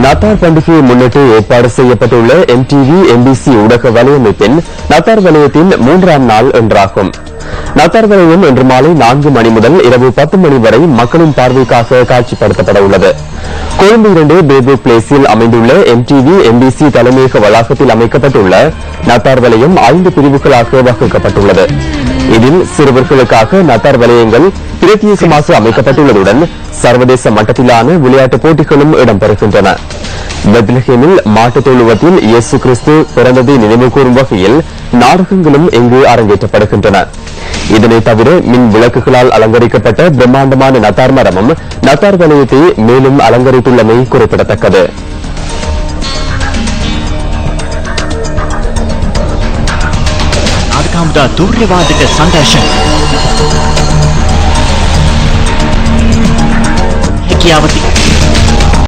நத்தார் பண்டிகையை முன்னிட்டு ஏற்பாடு செய்யப்பட்டுள்ள MTV MBC ஊடக வலையமைப்பின் நத்தார் வலயத்தின் 3ஆம் நாள் என்றாகும். நத்தார் வலயம் இன்று மாலை 4 மணி முதல் இரவு 10 மணி வரை மக்களின் பார்வைக்காக காட்சிப்படுத்தப்பட உள்ளது. கொழும்பு 2 பேபு பிளேஸில் அமைந்துள்ள MTV MBC தலைமையக வளாகத்தில் அமைக்கப்பட்டுள்ள நத்தார் வலயம் 5 பிரிவுகளாக வகுக்கப்பட்டுள்ளது. இதில் சிறுவர்களுக்காக நத்தார் வலயங்கள் பிரத்யேகமாக அமைக்கப்பட்டுள்ளதுடன் சர்வதேச மட்டத்திலான விளையாட்டுப் போட்டிகளும் இடம்பெறுகின்றன. பெத்லஹேமில் மாட்டுத் தொழுவத்தில் இயேசு கிறிஸ்து பிறந்ததை நினைவுகூரும் வகையில் நாடகங்களும் இங்கு அரங்கேற்றப்படுகின்றன. இதனைத் தவிர மின் விளக்குகளால் அலங்கரிக்கப்பட்ட பிரம்மாண்டமான நத்தார் மரமும் நத்தார் வலயத்தை மேலும் அலங்கரித்துள்ளமை குறிப்பிடத்தக்கது. දුර්යවාදක සංදර්ශන හැකියාවති